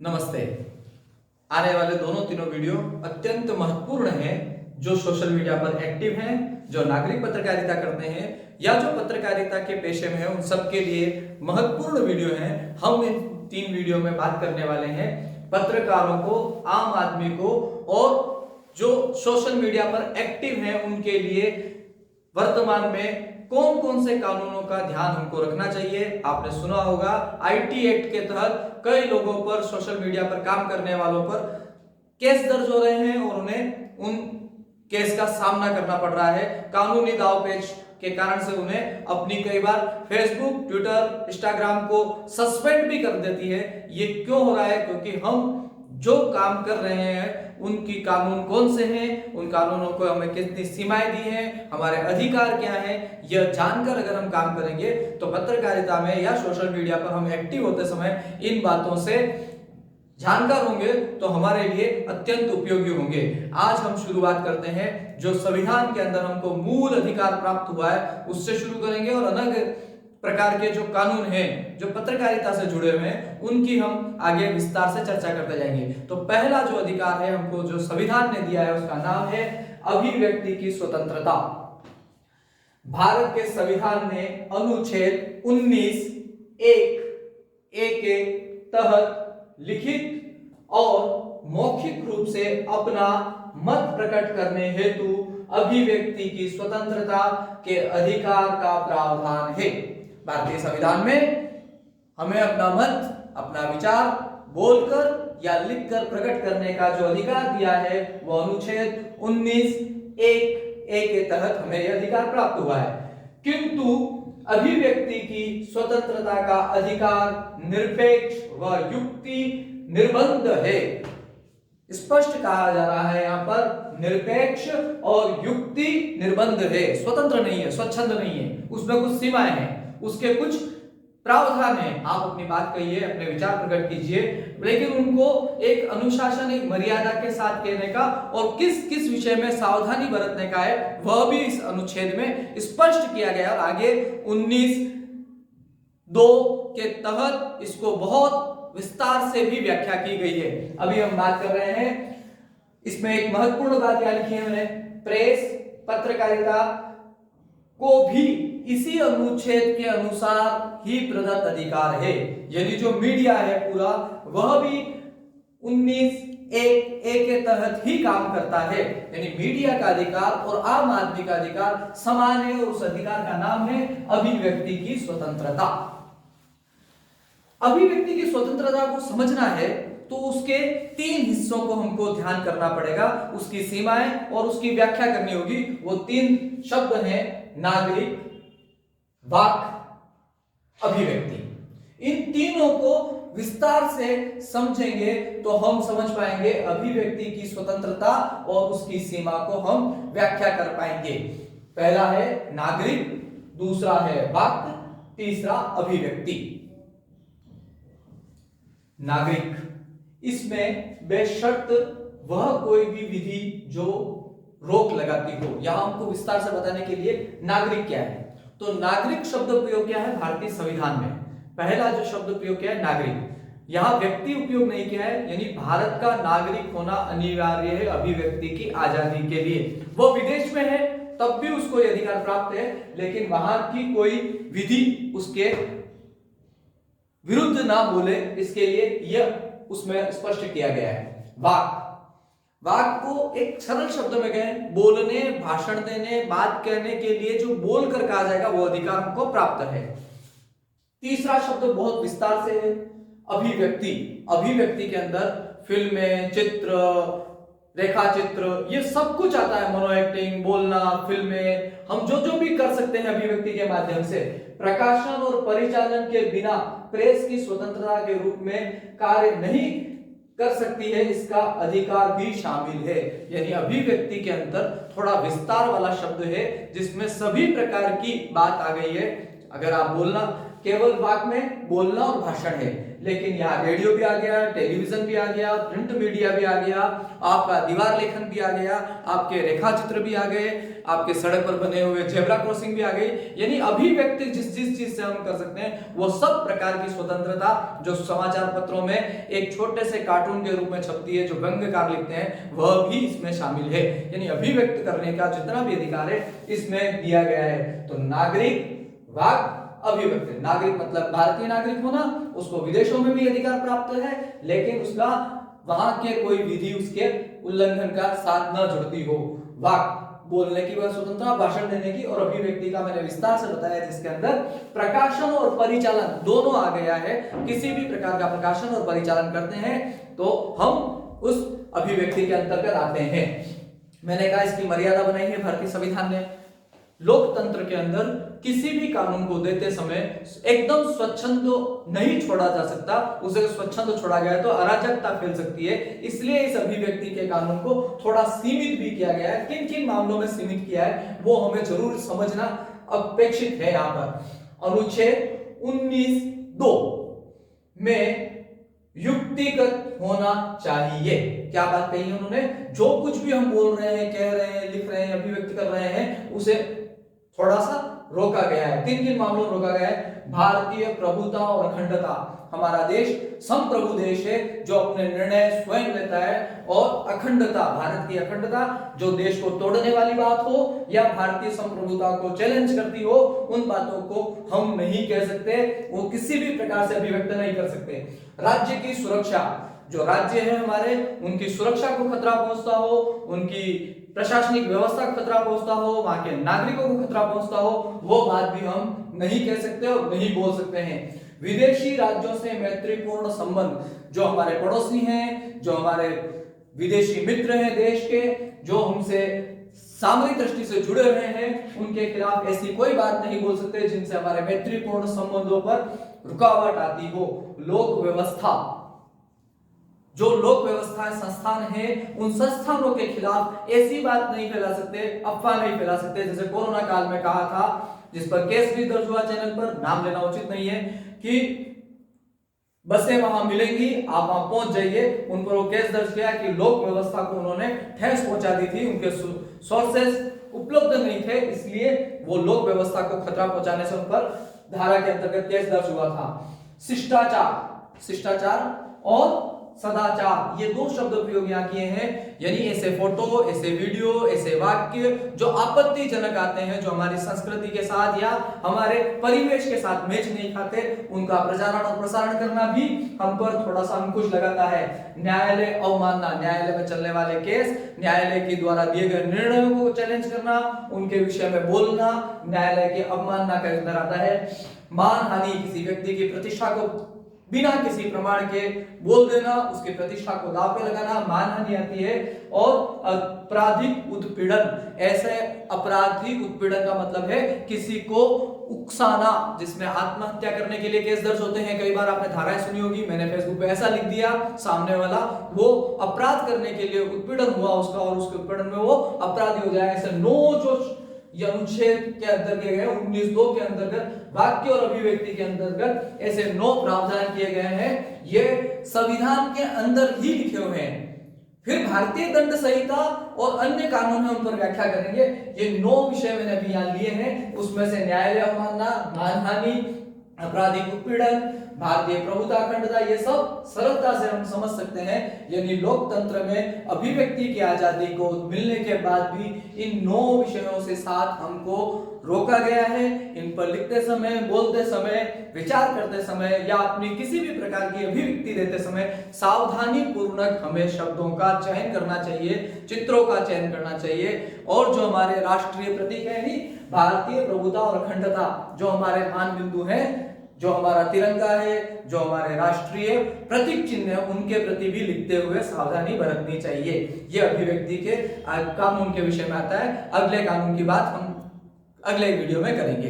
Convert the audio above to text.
नमस्ते। आने वाले दोनों तीनों वीडियो अत्यंत महत्वपूर्ण हैं। जो सोशल मीडिया पर एक्टिव हैं, जो नागरिक पत्रकारिता करते हैं या जो पत्रकारिता के पेशे में हैं, उन सब के लिए महत्वपूर्ण वीडियो हैं। हम इन तीन वीडियो में बात करने वाले हैं पत्रकारों को, आम आदमी को और जो सोशल मीडिया पर एक्टिव हैं उनके लिए वर्तमान में कौन कौन से कानूनों का ध्यान हमको रखना चाहिए। आपने सुना होगा आईटी एक्ट के तहत कई लोगों पर, सोशल मीडिया पर काम करने वालों पर केस दर्ज हो रहे हैं और उन्हें उन केस का सामना करना पड़ रहा है। कानूनी दांवपेच के कारण से उन्हें अपनी कई बार फेसबुक, ट्विटर, इंस्टाग्राम को सस्पेंड भी कर देती है। ये क्यों हो रहा है? क्योंकि हम जो काम कर रहे हैं उनकी कानून कौन से हैं, उन कानूनों को हमें कितनी सीमाएं दी हैं, हमारे अधिकार क्या हैं, यह जानकर अगर हम काम करेंगे तो पत्रकारिता में या सोशल मीडिया पर हम एक्टिव होते समय इन बातों से जानकार होंगे तो हमारे लिए अत्यंत उपयोगी होंगे। आज हम शुरुआत करते हैं जो संविधान के अंदर हमको मूल अधिकार प्राप्त हुआ है उससे शुरू करेंगे और अलग प्रकार के जो कानून हैं जो पत्रकारिता से जुड़े हुए हैं उनकी हम आगे विस्तार से चर्चा करते जाएंगे। तो पहला जो अधिकार है हमको जो संविधान ने दिया है उसका नाम है अभिव्यक्ति की स्वतंत्रता। भारत के संविधान ने अनुच्छेद 19 ए के तहत लिखित और मौखिक रूप से अपना मत प्रकट करने हेतु अभिव्यक्ति की स्वतंत्रता के अधिकार का प्रावधान है। भारतीय संविधान में हमें अपना मत, अपना विचार बोलकर या लिखकर प्रकट करने का जो अधिकार दिया है वो अनुच्छेद 19 ए के तहत हमें यह अधिकार प्राप्त हुआ है। किंतु अभिव्यक्ति की स्वतंत्रता का अधिकार निरपेक्ष व युक्ति निर्बंध है। स्पष्ट कहा जा रहा है यहाँ पर निरपेक्ष और युक्ति निर्बंध है, स्वतंत्र नहीं है, स्वच्छंद नहीं है, उसमें कुछ सीमाएं हैं, उसके कुछ प्रावधान है। आप अपनी बात कहिए, अपने विचार प्रकट कीजिए, लेकिन उनको एक अनुशासन, एक मर्यादा के साथ कहने का और किस किस विषय में सावधानी बरतने का है वह भी इस अनुच्छेद में स्पष्ट किया गया। और आगे 19(2) के तहत इसको बहुत विस्तार से भी व्याख्या की गई है। अभी हम बात कर रहे हैं, इसमें एक महत्वपूर्ण बात यहां लिखी है मैंने, प्रेस पत्रकारिता को भी इसी अनुच्छेद के अनुसार ही प्रदत्त अधिकार है। यानी जो मीडिया है पूरा वह भी 19 ए के तहत ही काम करता है। यानी मीडिया का अधिकार और आम आदमी का अधिकार समान है और उस अधिकार का नाम है अभिव्यक्ति की स्वतंत्रता। अभिव्यक्ति की स्वतंत्रता को समझना है तो उसके तीन हिस्सों को हमको ध्यान करना पड़ेगा, उसकी सीमाएं और उसकी व्याख्या करनी होगी। वो तीन शब्द हैं नागरिक, वाक, अभिव्यक्ति। इन तीनों को विस्तार से समझेंगे तो हम समझ पाएंगे अभिव्यक्ति की स्वतंत्रता और उसकी सीमा को हम व्याख्या कर पाएंगे। पहला है नागरिक, दूसरा है वाक, तीसरा अभिव्यक्ति। नागरिक, इसमें बेशर्त वह कोई भी विधि जो रोक लगाती हो। यहां हमको विस्तार से बताने के लिए नागरिक क्या है, तो नागरिक शब्द प्रयोग क्या है भारतीय संविधान में? पहला जो शब्द प्रयोग किया है नागरिक, यहां व्यक्ति उपयोग नहीं किया है। यानी भारत का नागरिक होना अनिवार्य है अभिव्यक्ति की आजादी के लिए। वो विदेश में है तब भी उसको यह अधिकार प्राप्त है, लेकिन वहां की कोई विधि उसके विरुद्ध ना बोले, इसके लिए यह उसमें स्पष्ट किया गया है। वाक, वाक को एक सरल शब्द में कहें, बोलने, भाषण देने, बात कहने के लिए जो बोलकर कहा जाएगा वो अधिकार हमको प्राप्त है। तीसरा शब्द बहुत विस्तार से है अभिव्यक्ति। अभिव्यक्ति के अंदर फिल्में, चित्र, रेखा चित्र, ये सब कुछ आता है। मोनो एक्टिंग, बोलना, फिल्में, हम जो भी कर सकते हैं अभिव्यक्ति के माध्यम से। प्रकाशन और परिचालन के बिना प्रेस की स्वतंत्रता के रूप में कार्य नहीं कर सकती है, इसका अधिकार भी शामिल है। यानी अभिव्यक्ति के अंदर थोड़ा विस्तार वाला शब्द है जिसमें सभी प्रकार की बात आ गई है। अगर आप बोलना केवल वाक में बोलना और भाषण है, लेकिन यहाँ रेडियो भी आ गया, टेलीविजन भी आ गया, प्रिंट मीडिया भी आ गया, आपका दीवार लेखन भी आ गया, आपके रेखा चित्र भी आ गए, आपके सड़क पर बने हुए जेब्रा क्रॉसिंग भी आ गई। यानी अभिव्यक्ति जिस चीज से हम कर सकते हैं वो सब प्रकार की स्वतंत्रता जो समाचार पत्रों में एक छोटे से कार्टून के रूप में छपती है, जो व्यंग्यकार लिखते हैं, वह भी इसमें शामिल है। यानी अभिव्यक्त करने का जितना भी अधिकार है इसमें दिया गया है। तो नागरिक वाक अभिव्यक्ति, नागरिक मतलब भारतीय नागरिक होना, उसको विदेशों में भी अधिकार प्राप्त है, लेकिन उसका वहां के कोई विधि उसके उल्लंघन का साथ न जुड़ती हो। वाक बोलने की वह स्वतंत्रता, भाषण देने की, और अभिव्यक्ति का मैंने विस्तार से बताया, जिसके अंदर प्रकाशन और परिचालन दोनों आ गया है। किसी भी प्रकार का प्रकाशन और परिचालन करते हैं तो हम उस अभिव्यक्ति के अंतर्गत आते हैं। मैंने कहा इसकी मर्यादा बनाई है भारतीय संविधान ने। लोकतंत्र के अंदर किसी भी कानून को देते समय एकदम स्वच्छंद नहीं छोड़ा जा सकता। उसे स्वच्छंद छोड़ा गया तो अराजकता फैल सकती है, इसलिए इस अभिव्यक्ति के कानून को थोड़ा सीमित भी किया गया है। किन किन मामलों में सीमित किया है वो हमें जरूर समझना अपेक्षित है। यहाँ पर अनुच्छेद 19(2) में युक्तिगत होना चाहिए। क्या बात कही है उन्होंने? जो कुछ भी हम बोल रहे हैं, कह रहे हैं, लिख रहे हैं, अभिव्यक्त कर रहे हैं, उसे थोड़ा सा रोका गया है। किन किन मामलों में रोका गया है? भारतीय प्रभुता और अखंडता, हमारा देश संप्रभु देश है जो अपने निर्णय स्वयं लेता है, और अखंडता, भारत की अखंडता जो देश को तोड़ने वाली बात हो या भारतीय संप्रभुता को चैलेंज करती हो, उन बातों को हम नहीं कह सकते, वो किसी भी प्रकार से अभिव्यक्त नहीं कर सकते। राज्य की सुरक्षा, जो राज्य है हमारे, उनकी सुरक्षा को खतरा पहुंचता हो, उनकी प्रशासनिक व्यवस्था को खतरा पहुंचता हो, वहां के नागरिकों को खतरा पहुंचता हो, वो बात भी हम नहीं कह सकते और नहीं बोल सकते हैं। विदेशी राज्यों से मैत्रीपूर्ण संबंध, जो हमारे पड़ोसी हैं, जो हमारे विदेशी मित्र हैं देश के, जो हमसे सामरिक दृष्टि से जुड़े हुए हैं, उनके खिलाफ ऐसी कोई बात नहीं बोल सकते जिनसे हमारे मैत्रीपूर्ण संबंधों पर रुकावट आती हो। लोक व्यवस्था, जो लोक व्यवस्था संस्थान है, उन संस्थानों के खिलाफ ऐसी बात नहीं फैला सकते, अफवाह नहीं फैला सकते, जैसे कोरोना काल में कहा था, जिस पर केस भी दर्ज हुआ, चैनल पर नाम लेना उचित नहीं है, कि बसें वहां मिलेंगी, आप वहां पहुंच जाइए। उन पर वो केस दर्ज किया कि लोक व्यवस्था को उन्होंने ठेस पहुंचा दी थी, उनके सोर्सेस उपलब्ध नहीं थे, इसलिए वो लोक व्यवस्था को खतरा पहुंचाने से उन पर धारा के अंतर्गत केस दर्ज हुआ था। शिष्टाचार, शिष्टाचार और सदाचार, ये दो शब्द प्रयोग यहाँ किए हैं। यानी ऐसे फोटो, ऐसे वीडियो, ऐसे वाक्य जो आपत्तिजनक आते हैं, जो हमारी संस्कृति के साथ या हमारे परिवेश के साथ मैच नहीं खाते, उनका प्रचारण और प्रसारण करना भी हम पर थोड़ा सा अंकुश लगाता है। न्यायालय अवमानना, न्यायालय में चलने वाले केस, न्यायालय के द्वारा दिए गए निर्णयों को चैलेंज करना, उनके विषय में बोलना, न्यायालय की अवमानना का अंदर आता है। मानहानि, किसी व्यक्ति की प्रतिष्ठा को बिना किसी प्रमाण के बोल देना, उसकी प्रतिष्ठा को दांव पे लगाना, मानहानि आती है। और आपराधिक उत्पीड़न, ऐसे आपराधिक उत्पीड़न का मतलब है किसी को उकसाना, जिसमें आत्महत्या करने के लिए केस दर्ज होते हैं। कई बार आपने धाराएं सुनी होगी, मैंने फेसबुक पे ऐसा लिख दिया, सामने वाला वो अपराध करने के लिए उत्पीड़न हुआ उसका, और उसके उत्पीड़न में वो अपराधी हो जाए। ऐसे 9 जो ये अनुच्छेद के अंतर्गत गए 19(2) के अंतर्गत वाक्य और अभिव्यक्ति के अंतर्गत ऐसे 9 प्रावधान किए गए हैं। ये संविधान के अंदर ही लिखे हुए हैं। फिर भारतीय दंड संहिता और अन्य कानून है, उन पर व्याख्या करेंगे। ये 9 विषय मैंने अभी यहाँ लिए हैं, उसमें से न्यायालय अवमानना, मानहानि, आपराधिक उत्पीड़न, भारतीय प्रभुता अखंडता, ये सब सरलता से हम समझ सकते हैं। यानी लोकतंत्र में अभिव्यक्ति की आजादी को मिलने के बाद भी इन 9 विषयों से साथ हमको रोका गया है। इन पर लिखते समय, बोलते समय, विचार करते समय या अपनी किसी भी प्रकार की अभिव्यक्ति देते समय सावधानी पूर्वक हमें शब्दों का चयन करना चाहिए, चित्रों का चयन करना चाहिए। और जो हमारे राष्ट्रीय प्रतीक है ही भारतीय प्रभुता और अखंडता, जो हमारे मान बिंदु हैं, जो हमारा तिरंगा है, जो हमारे राष्ट्रीय प्रतीक चिन्ह है, उनके प्रति भी लिखते हुए सावधानी बरतनी चाहिए। ये अभिव्यक्ति के कानून के विषय में आता है। अगले कानून की बात हम अगले वीडियो में करेंगे।